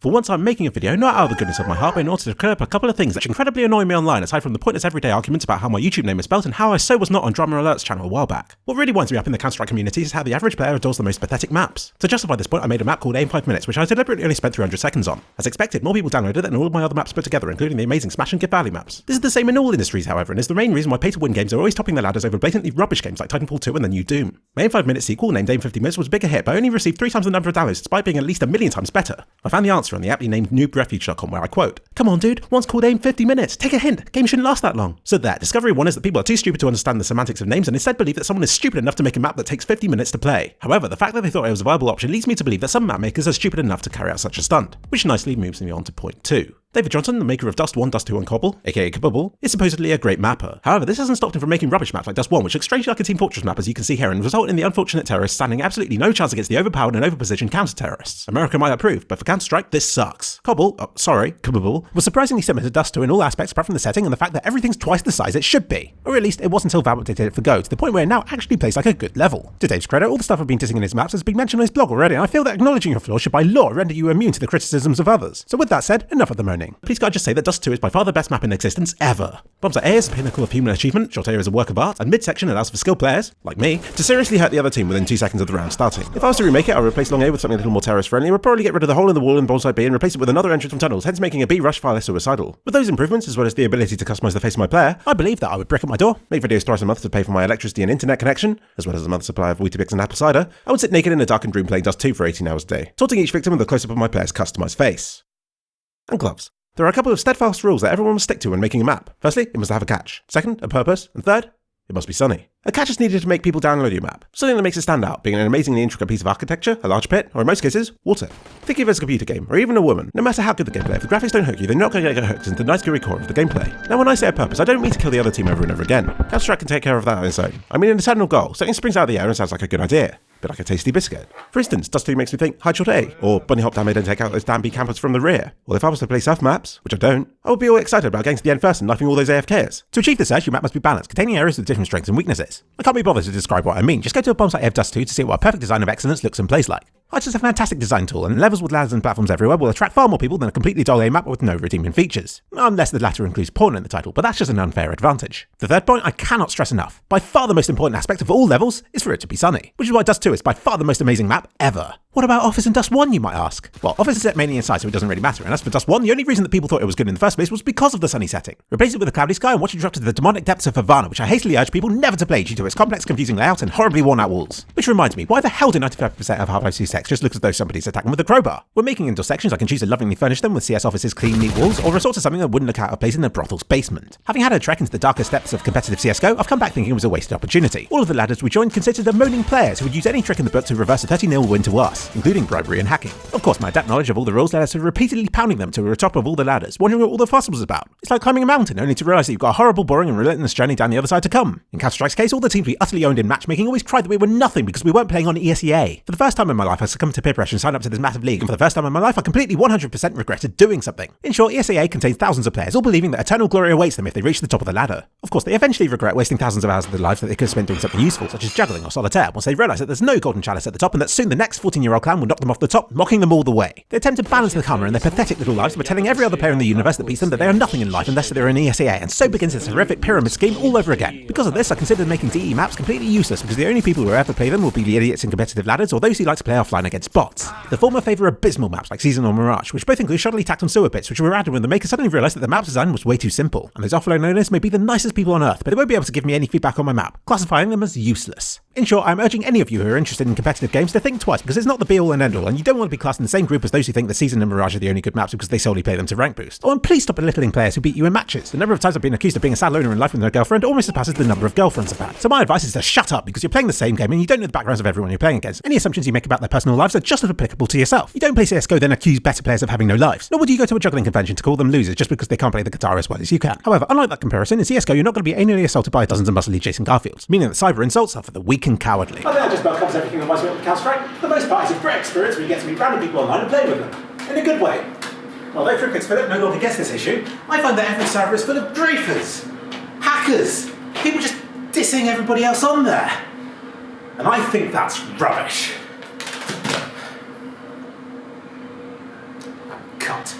For once I'm making a video not out of the goodness of my heart, but in order to clear up a couple of things that incredibly annoy me online, aside from the pointless everyday arguments about how my YouTube name is spelled and how I so was not on Drama Alert's channel a while back. What really winds me up in the Counter-Strike community is how the average player adores the most pathetic maps. To justify this point, I made a map called Aim 5 Minutes, which I deliberately only spent 300 seconds on. As expected, more people downloaded it than all of my other maps put together, including the amazing Smash and Give Valley maps. This is the same in all industries, however, and is the main reason why pay-to-win games are always topping the ladders over blatantly rubbish games like Titanfall 2 and the new Doom. My Aim 5 Minutes sequel, named Aim 50 Minutes, was a bigger hit, but only received 3 times the number of downloads, despite being at least a million times better. I found the answer on the aptly named noobrefuge.com, where I quote, "Come on dude, one's called Aim 50 Minutes, take a hint, game shouldn't last that long." So there, discovery 1 is that people are too stupid to understand the semantics of names and instead believe that someone is stupid enough to make a map that takes 50 minutes to play. However, the fact that they thought it was a viable option leads me to believe that some map makers are stupid enough to carry out such a stunt, which nicely moves me on to point 2. David Johnson, the maker of Dust 1, Dust 2 and Cobble, aka Kabubble, is supposedly a great mapper. However, this hasn't stopped him from making rubbish maps like Dust 1, which looks strangely like a Team Fortress map as you can see here, and result in the unfortunate terrorists standing absolutely no chance against the overpowered and overpositioned counter-terrorists. America might approve, but for Counter-Strike, this sucks. Kabubble, was surprisingly similar to Dust 2 in all aspects apart from the setting and the fact that everything's twice the size it should be. Or at least it was until Valve updated it for Go, to the point where it now actually plays like a good level. To Dave's credit, all the stuff I've been dissing in his maps has been mentioned on his blog already, and I feel that acknowledging your flaws should by law render you immune to the criticisms of others. So with that said, enough of the moaning. Please God just say that Dust 2 is by far the best map in existence ever. Bombs at A is a pinnacle of human achievement, short area is a work of art, and midsection allows for skilled players, like me, to seriously hurt the other team within 2 seconds of the round starting. If I was to remake it, I would replace long A with something a little more terrorist friendly, and would probably get rid of the hole in the wall in Bullseye B and replace it with another entrance from tunnels, hence making a B rush far less suicidal. With those improvements, as well as the ability to customize the face of my player, I believe that I would brick up my door, make videos twice a month to pay for my electricity and internet connection, as well as a month's supply of Weetabix and apple cider. I would sit naked in a darkened room playing Dust 2 for 18 hours a day, taunting each victim with a close-up of my player's customized face. And gloves. There are a couple of steadfast rules that everyone must stick to when making a map. Firstly, it must have a catch. Second, a purpose. And third, it must be sunny. A catch is needed to make people download your map. Something that makes it stand out, being an amazingly intricate piece of architecture, a large pit, or in most cases, water. Think of it as a computer game, or even a woman. No matter how good the gameplay, if the graphics don't hook you, then you're not going to get hooked into the nice gooey core of the gameplay. Now when I say a purpose, I don't mean to kill the other team over and over again. Counter-Strike can take care of that on its own. I mean an eternal goal, something springs out of the air and sounds like a good idea. Bit like a tasty biscuit. For instance, Dust 2 makes me think hide shot A, or bunny hop down mid and take out those damn B campers from the rear. Well, if I was to play surf maps, which I don't, I would be all excited about getting to the end first and knifing all those AFKs. To achieve this urge, your map must be balanced, containing areas with different strengths and weaknesses. I can't be bothered to describe what I mean, just go to a bomb site of Dust 2 to see what a perfect design of excellence looks and plays like. It's just a fantastic design tool, and levels with ladders and platforms everywhere will attract far more people than a completely dull A map with no redeeming features. Unless the latter includes porn in the title, but that's just an unfair advantage. The third point I cannot stress enough. By far the most important aspect of all levels is for it to be sunny, which is why Dust 2 is by far the most amazing map ever. What about Office and Dust 1, you might ask? Well, Office is set mainly inside, so it doesn't really matter, and as for Dust 1, the only reason that people thought it was good in the first place was because of the sunny setting. Replace it with a cloudy sky and watch it drop to the demonic depths of Havana, which I hastily urge people never to play due to its complex, confusing layout and horribly worn out walls. Which reminds me, why the hell do 95% of Half-Life 2 sets just look as though somebody's attacking with a crowbar? When making indoor sections, I can choose to lovingly furnish them with CS Office's clean, neat walls, or resort to something that wouldn't look out of place in a brothel's basement. Having had a trek into the darkest depths of competitive CSGO, I've come back thinking it was a wasted opportunity. All of the ladders we joined consisted of moaning players who would use any trick in the book to reverse a 30-0 win to us, including bribery and hacking. Of course, my adept knowledge of all the rules led us to repeatedly pounding them to the top of all the ladders, wondering what all the fuss was about. It's like climbing a mountain, only to realise that you've got a horrible, boring and relentless journey down the other side to come. In Counter-Strike's case, all the teams we utterly owned in matchmaking always cried that we were nothing because we weren't playing on ESEA. For the first time in my life, I succumbed to peer pressure and signed up to this massive league, and for the first time in my life, I completely 100% regretted doing something. In short, ESEA contains thousands of players, all believing that eternal glory awaits them if they reach the top of the ladder. Of course, they eventually regret wasting thousands of hours of their lives that they could have spent doing something useful, such as juggling or solitaire, once they realise that there's no golden chalice at the top and that soon the next 14-year-old clown will knock them off the top, mocking them all the way. They attempt to balance the karma in their pathetic little lives by telling every other player in the universe that beats them that they are nothing in life unless they're in ESEA, and so begins this horrific pyramid scheme all over again. Because of this, I considered making DE maps completely useless because the only people who ever play them will be the idiots in competitive ladders or those who like to play offline against bots. The former favour abysmal maps like Season or Mirage, which both include shoddily tacked on sewer pits, which were added when the maker suddenly realised that the map design was way too simple, and those offline owners may be the nicest people on earth, but they won't be able to give me any feedback on my map, classifying them as useless. In short, I'm urging any of you who are interested in competitive games to think twice, because it's not the be-all and end-all, and you don't want to be classed in the same group as those who think that Season and Mirage are the only good maps because they solely play them to rank boost. Oh, and please stop belittling players who beat you in matches. The number of times I've been accused of being a sad loner in life with no girlfriend almost surpasses the number of girlfriends I've had. So my advice is to shut up, because you're playing the same game and you don't know the backgrounds of everyone you're playing against. Any assumptions you make about their personal lives are just as applicable to yourself. You don't play CSGO then accuse better players of having no lives. Nor would you go to a juggling convention to call them losers just because they can't play the guitar as well as you can. However, unlike that comparison, in CSGO you're not going to be anally assaulted by dozens of muscly Jason Garfields, meaning that cyber insults are for the weak and cowardly. I think that just about covers everything that might be on Counter-Strike. For the most part, it's a great experience when you get to meet random people online and play with them. In a good way. Although Cricket's Philip no longer gets this issue, I find that every server is full of griefers, hackers, people just dissing everybody else on there. And I think that's rubbish. out.